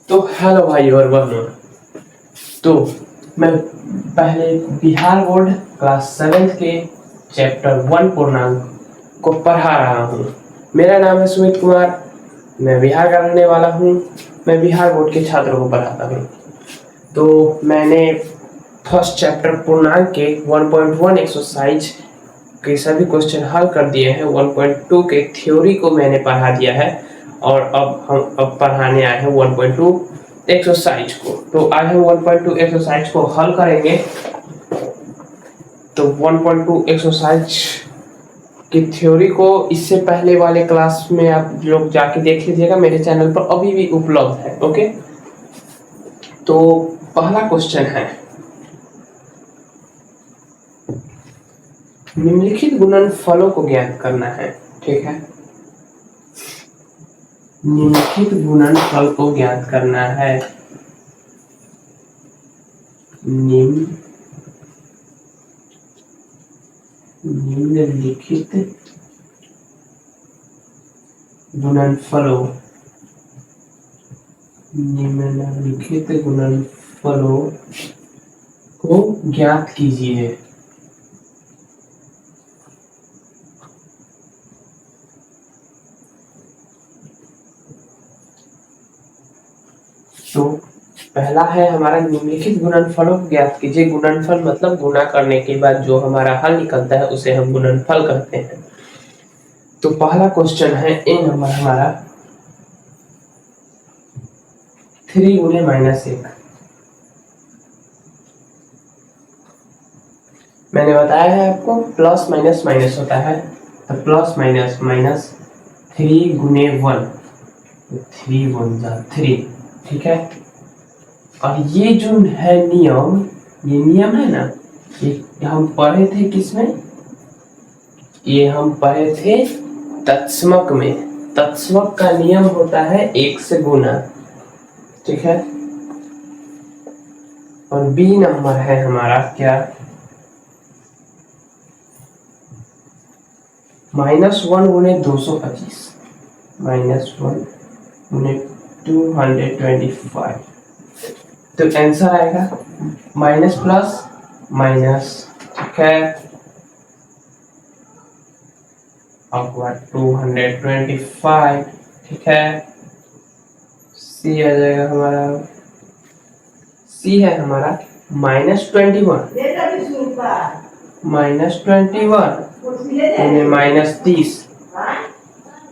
तो हेलो भाई और बहनों। तो मैं पहले बिहार बोर्ड क्लास 7 के चैप्टर 1 पूर्णांक को पढ़ा रहा हूँ। मेरा नाम है सुमित कुमार, मैं बिहार का रहने वाला हूँ। मैं बिहार बोर्ड के छात्रों को पढ़ाता हूँ। तो मैंने फर्स्ट चैप्टर पूर्णांक के 1.1 एक्सरसाइज के सभी क्वेश्चन हल कर दिए हैं। 1.2 के थ्योरी को मैंने पढ़ा दिया है और अब पढ़ाने आए हैं 1.2 एक्सरसाइज को। तो आज हम 1.2 एक्सरसाइज को हल करेंगे। तो 1.2 एक्सरसाइज की थ्योरी को इससे पहले वाले क्लास में आप लोग जाके देख लीजिएगा, मेरे चैनल पर अभी भी उपलब्ध है। ओके, तो पहला क्वेश्चन है, निम्नलिखित गुणनफलों को ज्ञात करना है। ठीक है, निम्नलिखित गुणनफल को ज्ञात करना है। निम्नलिखित गुणनफलों को ज्ञात कीजिए। तो पहला है हमारा, निम्नलिखित गुणनफलों को ज्ञात कीजिए। गुणनफल मतलब गुणा करने के बाद जो हमारा हल निकलता है उसे हम गुणनफल कहते हैं। तो पहला क्वेश्चन है ए नंबर हमारा 3 गुने -1। मैंने बताया है आपको प्लस माइनस माइनस होता है, तो प्लस माइनस माइनस 3 गुने 1, 3 1 जा 3। ठीक है, और ये जो है नियम, ये नियम है ना, ये हम पढ़े थे किसमें? ये हम पढ़े थे तत्समक में। तत्समक का नियम होता है 1 से गुना। ठीक है, और बी नंबर है हमारा क्या, -1 गुने 225, -1 गुने 225। तो आंसर आएगा माइनस प्लस माइनस। ठीक है, अपवर्ड 225। ठीक है, सी आ जाएगा हमारा, सी है हमारा -21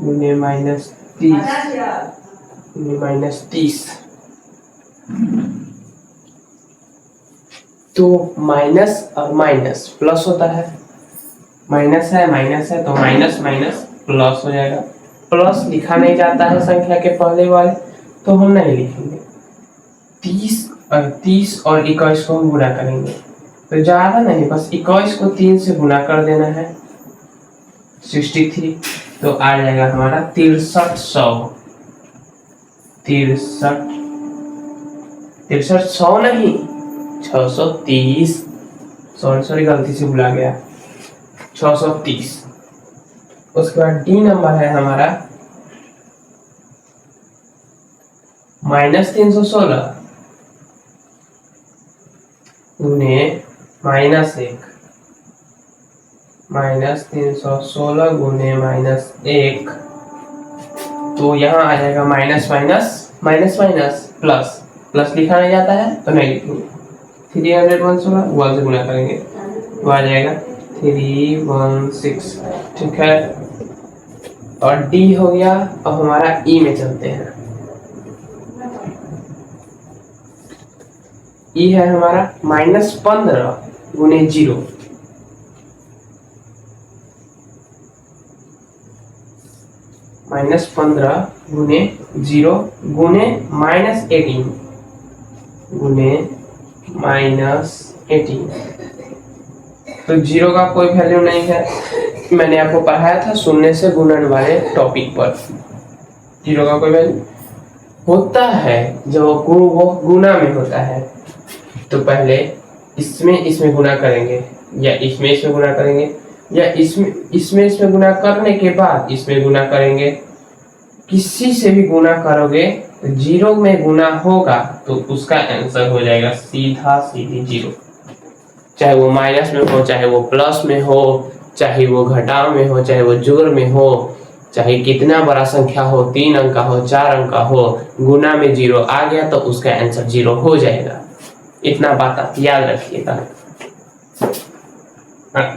गुने -30 गुने -30। तो माइनस और माइनस प्लस होता है, माइनस है तो माइनस माइनस प्लस हो जाएगा। प्लस लिखा नहीं जाता है संख्या के पहले वाले, तो हम नहीं लिखेंगे। 30 और 21 को हम गुणा करेंगे, तो ज्यादा नहीं, बस 21 को 3 से गुणा कर देना है, 63। तो आ जाएगा हमारा 6300। 6300 नहीं, 630। सॉरी गलती से भुला गया, 630। उसके बाद डी नंबर है हमारा -316 गुने -1, -316 गुने -1। तो यहाँ आ जाएगा minus minus minus minus plus, plus लिखा नहीं जाता है तो नहीं लिखेंगे। 316 वन से गुणा करेंगे तो आ जाएगा 316। ठीक है, और डी हो गया। अब हमारा ई में चलते हैं। ई है हमारा -15 गुने 0, -15 गुने 0 गुने -18 गुने -18। तो 0 का कोई वैल्यू नहीं है, मैंने आपको पढ़ाया था शून्य से गुणन वाले टॉपिक पर। 0 का कोई वैल्यू होता है जब वो गुना में होता है, तो पहले इसमें गुना करेंगे, या इसमें गुना करेंगे, या इसमें गुना करने के बाद इसमें गुना करेंगे। किसी से भी गुना करोगे जीरो में गुना होगा तो उसका आंसर हो जाएगा सीधा सीधी जीरो, चाहे वो माइनस में हो, चाहे वो प्लस में हो, चाहे वो घटाव में हो, चाहे वो जोड़ में हो, चाहे कितना बड़ा संख्या हो, 3 अंक का हो, 4 अंक का हो, गुना में जीरो आ गया तो उसका आंसर जीरो हो जाएगा। इतना बात आप याद रखिएगा।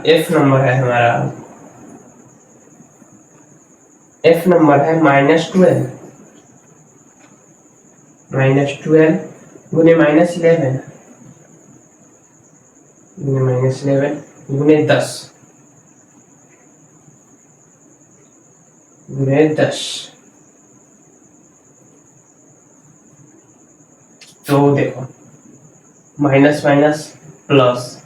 एफ नंबर है हमारा, एफ नंबर है -12, -12 गुने -11 गुने -11 गुने 10 गुने 10। तो देखो माइनस माइनस प्लस,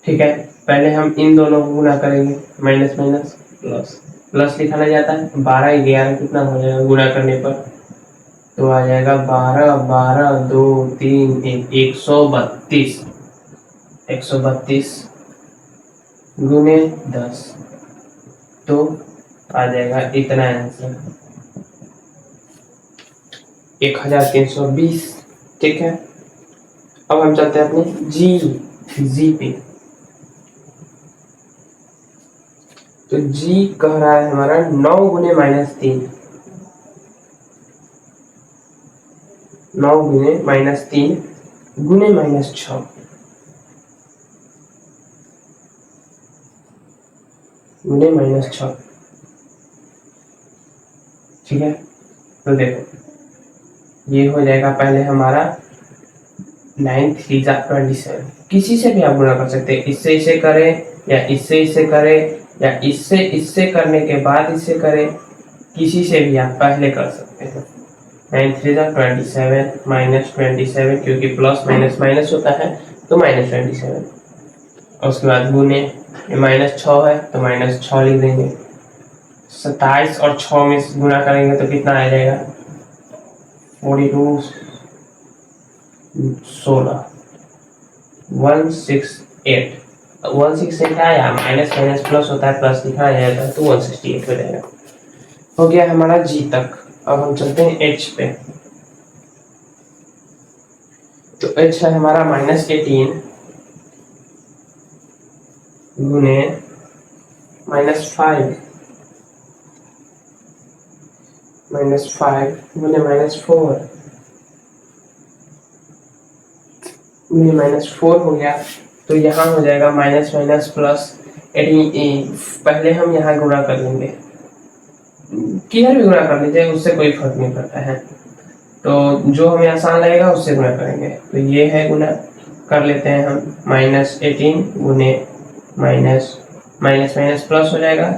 ठीक है, पहले हम इन दोनों को गुना करेंगे, माइनस माइनस प्लस, प्लस लिखा नहीं जाता है, 12 11 कितना हो जाएगा गुना करने पर, तो आ जाएगा 12 12 2 3 1 132, 132 गुने 10, तो आ जाएगा इतना आंसर 1320। ठीक है, अब हम चलते हैं अपने जी पे। तो जी कह रहा है हमारा 9 गुने -3, 9 गुने -3 गुने -6, गुने -6। ठीक है, तो देखो ये हो जाएगा पहले हमारा 9 3 27, किसी से भी आप गुणा कर सकते हैं, इससे इसे करें या इससे करें या इससे करने के बाद इससे करें, किसी से भी आप पहले कर सकते हैं। 9 3 27 -27, क्योंकि प्लस माइनस माइनस होता है तो -27, और उसके बाद गुने -6 है तो -6 लिख देंगे। 27 और 6 में गुना करेंगे तो कितना आ जाएगा 42 16 168, 168 आया, माइनस माइनस प्लस होता है, प्लस लिखा जाएगा तो 168 हो जाएगा। हो गया हमारा जी तक। अब हम चलते हैं एच पे। तो एच है हमारा -18 गुने -5 -5 गुने -4 गुने -4 हो गया, तो यहाँ हो जाएगा माइनस माइनस प्लस 18। पहले हम यहाँ गुणा कर लेंगे, किधर भी गुणा कर लीजिए उससे कोई फर्क नहीं पड़ता है, तो जो हमें आसान लगेगा उससे गुणा करेंगे। तो ये है गुणा, कर लेते हैं हम -18 गुने माइनस माइनस माइनस प्लस हो जाएगा,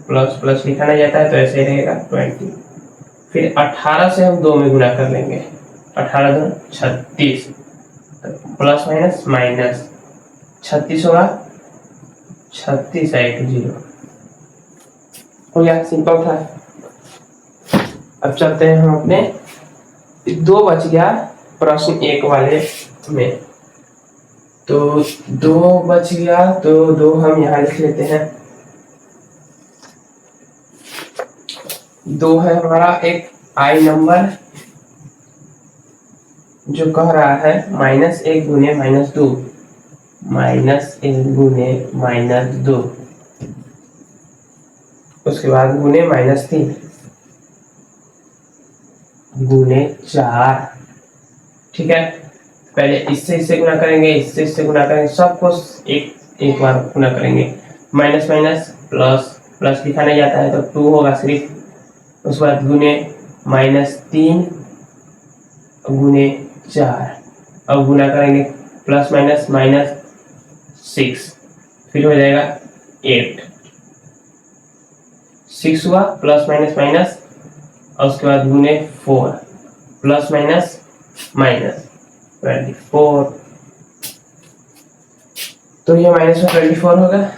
प्लस प्लस लिखा नहीं जाता है तो ऐसे ही रहेगा 20। फिर 18 से हम 2 में गुणा कर लेंगे, 18 2 36, प्लस माइनस माइनस 36 होगा, 36 है 10 हो गया, सिंपल था। अब चलते हैं हम अपने 2 बच गया प्रश्न 1 वाले में, तो 2 बच गया तो 2 हम यहाँ लिख लेते हैं। 2 है हमारा एक आई नंबर जो कह रहा है -1 गुने -2, -1 गुने -2, उसके बाद गुने -3 गुने 4। ठीक है, पहले इससे गुना करेंगे, इससे गुना करेंगे, सबको एक बार गुना करेंगे, माइनस माइनस प्लस प्लस लिखा नहीं जाता है तो 2 होगा सिर्फ, उसके बाद गुने -3 गुने 4, अब गुना करेंगे प्लस माइनस -6, फिर हो जाएगा 8, 6 हुआ प्लस माइनस माइनस, और उसके बाद गुने 4 प्लस माइनस माइनस 24, तो ये -24 होगा।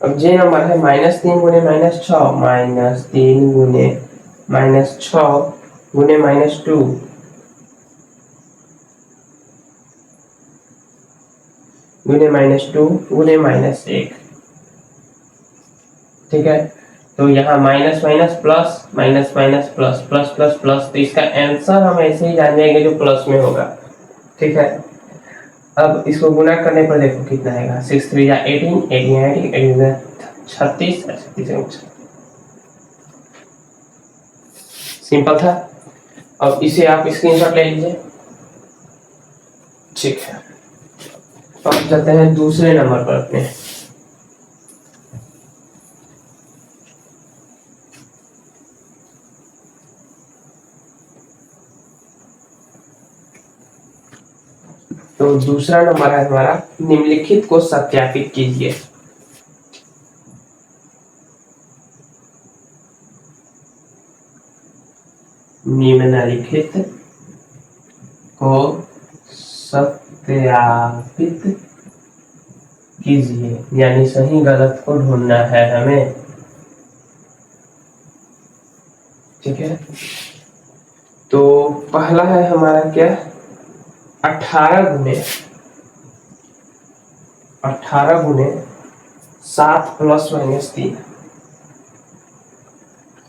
अब जे नंबर है -3 गुने -6, -3 गुने -6 गुने -2, गुने -2 गुने -1। ठीक है, तो यहाँ minus minus plus, minus minus plus, plus plus plus, तो इसका आंसर हम ऐसे ही जान जाएंगे जो प्लस में होगा। ठीक है, अब इसको गुना करने पर देखो कितना आएगा, 6 3 जा 18, 18 36, 36 सिंपल था। अब इसे आप स्क्रीनशॉट ले लीजिए। ठीक है, अब चलते हैं दूसरे नंबर पर अपने। तो दूसरा नंबर है हमारा, निम्नलिखित को सत्यापित कीजिए। निम्नलिखित को सत्यापित कीजिए, यानी सही गलत को ढूंढना है हमें। ठीक है, तो पहला है हमारा क्या, 18 गुने 7 plus minus 3,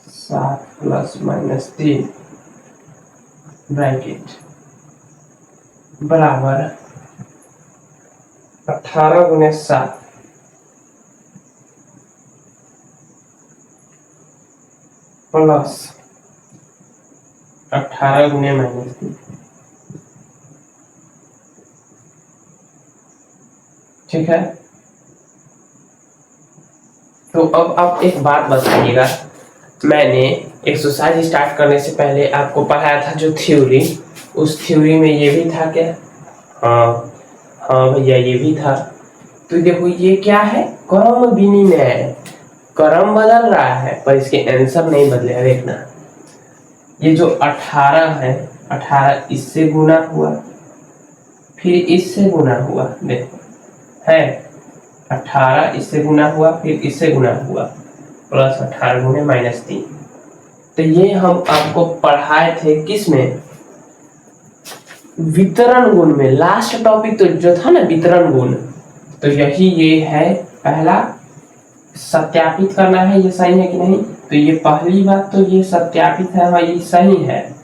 7 plus minus 3 bracket बराबर 18 गुने 7 प्लस 18 गुने माइनस 3। ठीक है, तो अब आप एक बात बताइएगा, मैंने एक्सरसाइज स्टार्ट करने से पहले आपको पढ़ाया था जो थ्योरी, उस थ्योरी में ये भी था क्या? हाँ हाँ भैया ये भी था। तो देखो ये क्या है, क्रम विनिमय, क्रम बदल रहा है पर इसके आंसर नहीं बदलेगा। देखना, ये जो 18 है, 18 इससे गुना हुआ, फिर इससे गुना हुआ, देखो है 18 इससे गुना हुआ, फिर इससे गुना हुआ, प्लस 18 गुने माइनस 3। तो ये हम आपको पढ़ाए थे किस में, वितरण गुण में। लास्ट टॉपिक तो जो था ना वितरण गुण, तो यही ये है। पहला सत्यापित करना है ये सही है कि नहीं, तो ये पहली बात तो ये सत्यापित है, हाँ ये सही है।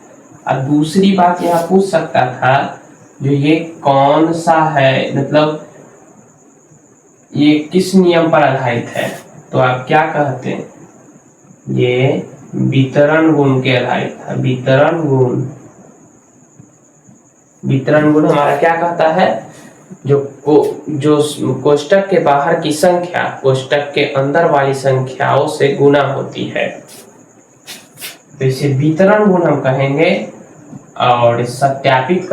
और दूसरी बात यहाँ पूछ सकता था जो ये कौन सा है, मतलब ये किस नियम पर आधारित है, तो आप क्या कहते हैं, ये वितरण गुण के आधारित है। वितरण गुण हमारा क्या कहता है, जो कोष्टक के बाहर की संख्या कोष्टक के अंदर वाली संख्याओं से गुना होती है, तो इसे वितरण गुण हम कहेंगे। और सत्यापित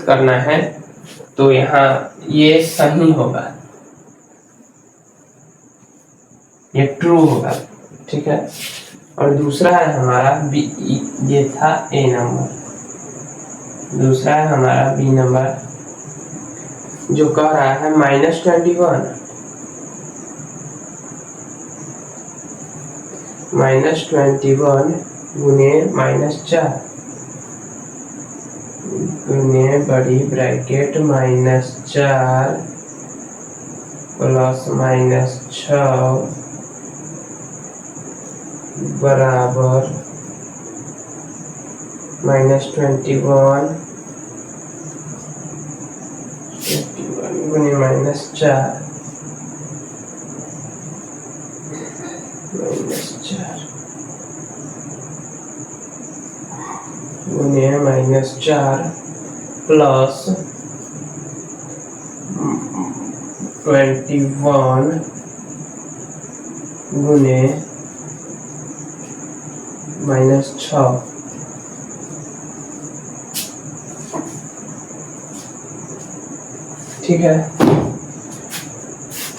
करना है तो यहाँ ये सही होगा, ये ट्रू होगा। ठीक है, और दूसरा है हमारा बी, ये था ए नंबर, दूसरा है हमारा बी नंबर जो कह रहा है -21 गुने -4 गुने बड़ी ब्रैकेट -4 प्लस -6 बराबर -21 गुने -4 गुने -4 प्लस 21 गुने -6। ठीक है,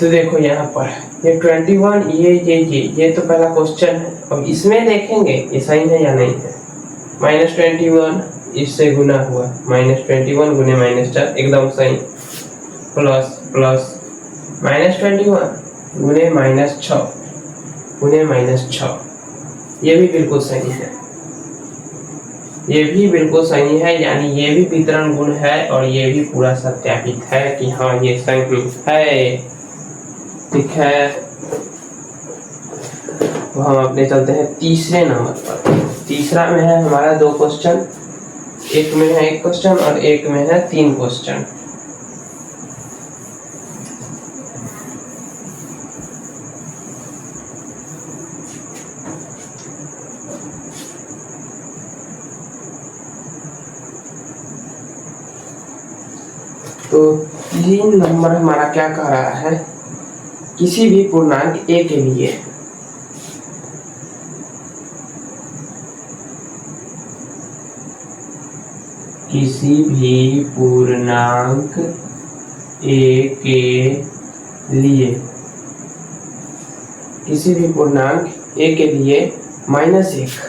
तो देखो यहाँ पर ये 21, ये तो पहला क्वेश्चन है। अब इसमें देखेंगे ये सही है या नहीं है। -21 इससे गुना हुआ, -21 गुने -4 एकदम सही, प्लस -21 गुने -6 गुने -6, ये भी बिल्कुल सही है, ये भी बिल्कुल सही है, यानी ये भी वितरण गुण है और ये भी पूरा सत्यापित है कि हाँ ये सही है। ठीक है, तो हम अपने चलते हैं तीसरे नंबर पर। तीसरा में है हमारा 2 क्वेश्चन, एक में है 1 क्वेश्चन और एक में है 3 क्वेश्चन। तो 3 नंबर हमारा क्या कह रहा है, किसी भी पूर्णांक a के लिए किसी भी पूर्णांक a के लिए किसी भी पूर्णांक a के लिए -1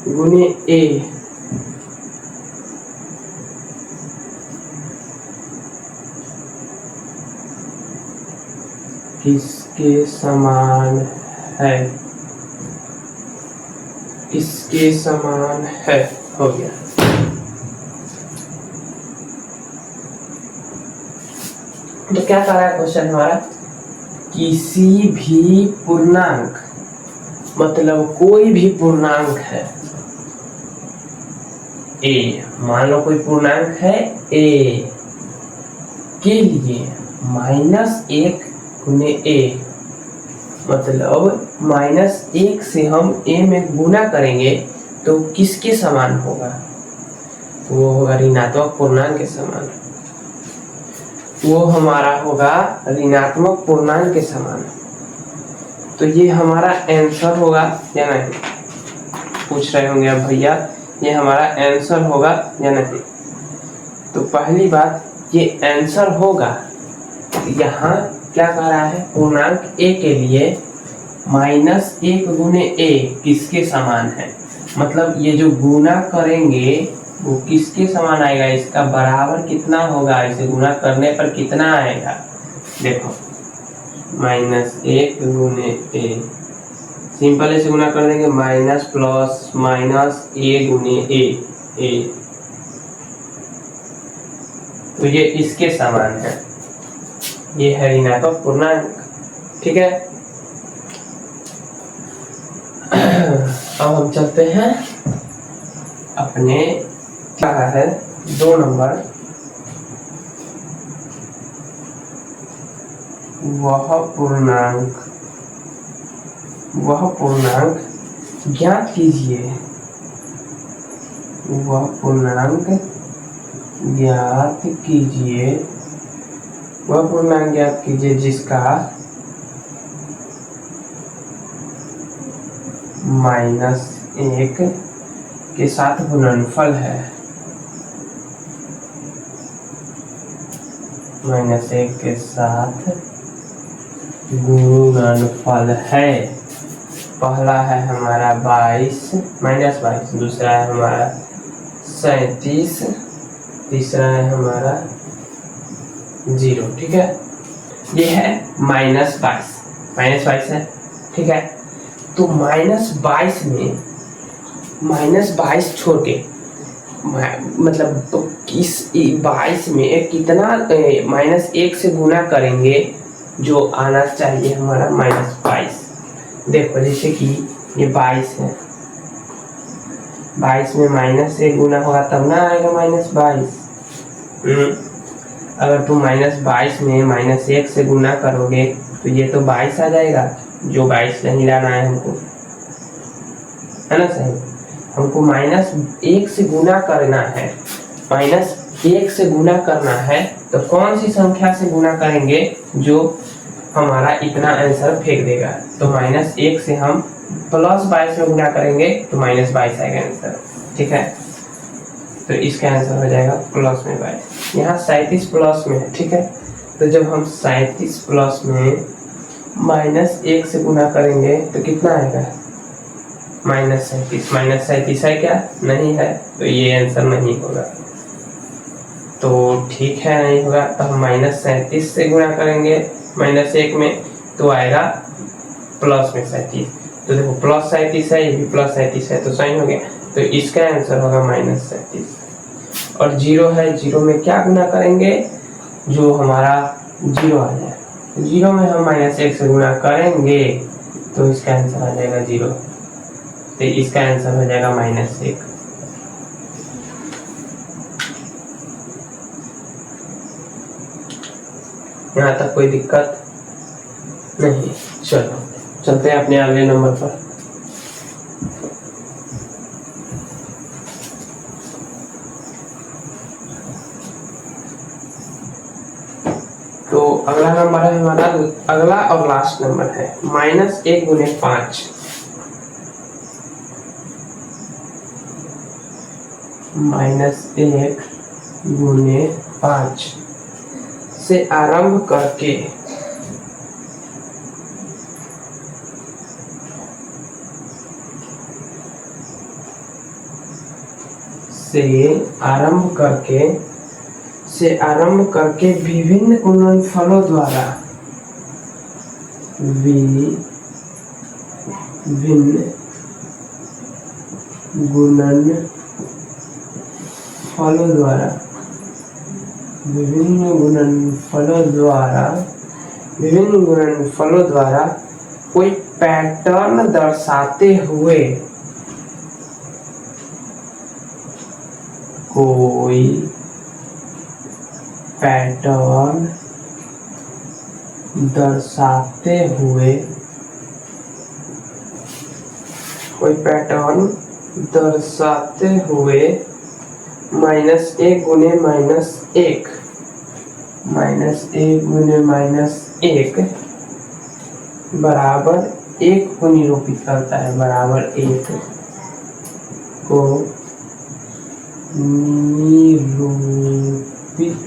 गुने a किसके समान है, किसके समान है, हो गया। तो क्या कर रहा है क्वेश्चन हमारा, किसी भी पूर्णांक, मतलब कोई भी पूर्णांक है a, मान लो कोई पूर्णांक है a के लिए -1 गुने a, मतलब -1 से हम a में गुना करेंगे तो किसके समान होगा, तो वो होगा ऋणात्मक पूर्णांक के समान, वो हमारा होगा ऋणात्मक पूर्णांक के समान। तो ये हमारा आंसर होगा या नहीं, पूछ रहे होंगे अब भैया ये हमारा आंसर होगा या नहीं। तो पहली बात ये आंसर होगा। यहाँ क्या कह रहा है, पूर्णांक a के लिए -1 गुने a किसके समान है, मतलब ये जो गुना करेंगे वो किसके समान आएगा, इसका बराबर कितना होगा, इसे गुना करने पर कितना आएगा, देखो -1 गुने a, सिंपल ऐसे गुना कर देंगे, माइनस प्लस माइनस a गुने a, तो ये इसके समान है, ये है ऋणात्मक पूर्णांक। ठीक है, अब हम चलते हैं अपने, क्या है 2 नंबर, वह पूर्णांक ज्ञात कीजिए, वह पूर्णांक ज्ञात कीजिए, वह पूर्णांक ज्ञात कीजिए जिसका -1 के साथ गुणनफल है, -1 के साथ गुणनफल है। पहला है हमारा 22 -22, दूसरा है हमारा 37, तीसरा है हमारा 0। ठीक है, ये है -22 है। ठीक है, तो -22 में -22 छोड़ के मतलब तो इस 22 में कितना -1 से गुना करेंगे जो आना चाहिए हमारा -22। देखो जैसे कि ये 22 है, 22 में -1 गुना होगा तब ना आएगा -22। अगर तुम -22 में -1 से गुना करोगे तो ये तो 22 आ जाएगा, जो 22 नहीं लाना है हमको, है ना सही। हमको -1 से गुना करना है, -1 से गुना करना है, तो कौन सी संख्या से गुना करेंगे जो हमारा इतना आंसर फेंक देगा। तो -1 से हम +22 में गुना करेंगे तो -22 आएगा आंसर। ठीक है, तो इसका आंसर हो जाएगा +22। यहाँ 37 प्लस में है। ठीक है, तो जब हम 37 प्लस में -1 से गुना करेंगे तो कितना आएगा, -37 है क्या, नहीं है, तो ये आंसर नहीं होगा। तो ठीक है, नहीं होगा, तो हम -37 से गुना करेंगे -1 में तो आएगा प्लस में 37। तो देखो +37 है, ये भी +37 है, तो सही हो गया। तो इसका आंसर होगा -37। और 0 है, 0 में क्या गुना करेंगे, जो हमारा 0 आ जाए, 0 में हम -1 से गुना करेंगे तो इसका आंसर आ जाएगा 0, तो इसका आंसर हो जाएगा -1। यहाँ तक कोई दिक्कत नहीं। चलो चलते हैं अपने अगले नंबर पर। तो अगला नंबर है हमारा, अगला और लास्ट नंबर है -1 गुने 5। -1 गुने 5 से आरंभ करके आरंभ करके विभिन्न गुणनफलों द्वारा विभिन्न गुणनफलों द्वारा कोई पैटर्न दर्शाते हुए -1 गुने -1 बराबर 1 को निरूपित करता है, बराबर 1 को निरूपित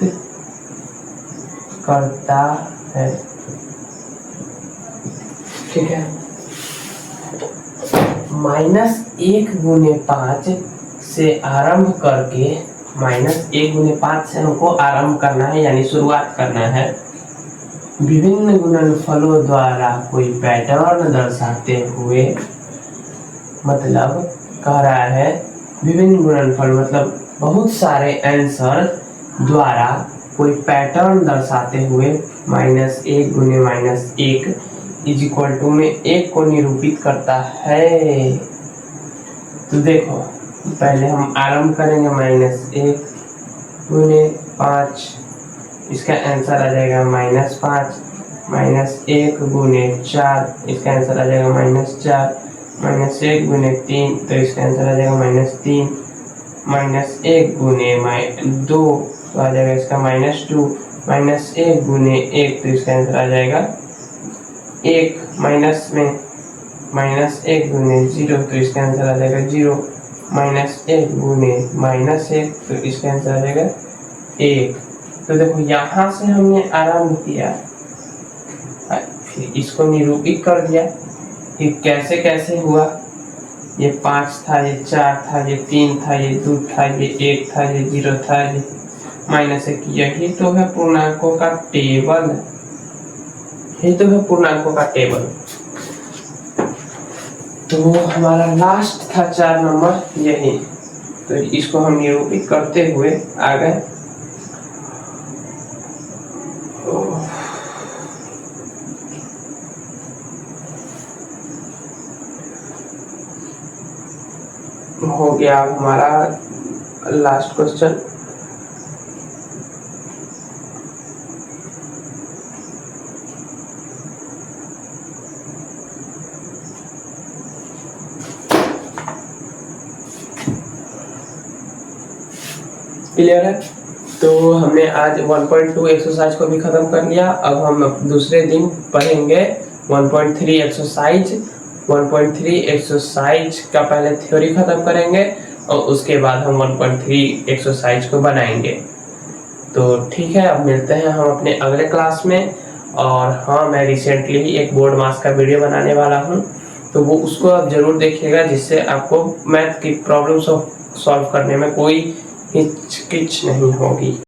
करता है। ठीक है, -1 गुने 5 से आरंभ करके, -1 गुने 5 से हमको आरंभ करना है, यानी शुरुआत करना है। विभिन्न गुणनफलों द्वारा कोई पैटर्न दर्शाते हुए, मतलब कह रहा है विभिन्न गुणनफल मतलब बहुत सारे आंसर द्वारा कोई पैटर्न दर्शाते हुए -1 गुने -1 इज इक्वल टू में 1 को निरूपित करता है। तो देखो पहले हम आरंभ करेंगे -1 गुने 5, इसका आंसर आ जाएगा -5, -1 गुने 4, इसका आंसर आ जाएगा -4, -1 गुने 3, तो इसका आंसर आ जाएगा -3, -1 गुने 2 तो आ जाएगा इसका -2, -1 गुने 1 तो इसका आंसर आ जाएगा 1, माइनस में -1 गुने 0 तो इसका आंसर आ जाएगा 0, -1 गुने -1 तो इसका आंसर आ जाएगा 1। तो देखो यहाँ से हमने आरंभ किया, फिर इसको निरूपित कर दिया कि कैसे कैसे हुआ। ये 5 था, ये 4 था, ये 3 था, ये 2 था, ये 1 था, ये 0 था, ये -1। यही तो है पूर्णांकों का टेबल, यही तो है पूर्णांकों का टेबल। तो हमारा लास्ट था 4 नंबर यही, तो इसको हम निरूपित करते हुए आ गए। हो गया हमारा लास्ट क्वेश्चन। क्लियर है? तो हमने आज 1.2 एक्सरसाइज को भी खत्म कर लिया। अब हम दूसरे दिन पढ़ेंगे 1.3 एक्सरसाइज। 1.3 एक्सरसाइज का पहले थ्योरी खत्म करेंगे और उसके बाद हम 1.3 एक्सरसाइज को बनाएंगे। तो ठीक है, अब मिलते हैं हम अपने अगले क्लास में। और हाँ, मैं रिसेंटली ही एक बोर्ड मास का वीडियो बनाने वाला हूँ, तो वो उसको आप जरूर देखिएगा, जिससे आपको मैथ की प्रॉब्लम सॉल्व करने में कोई हिचकिच नहीं होगी।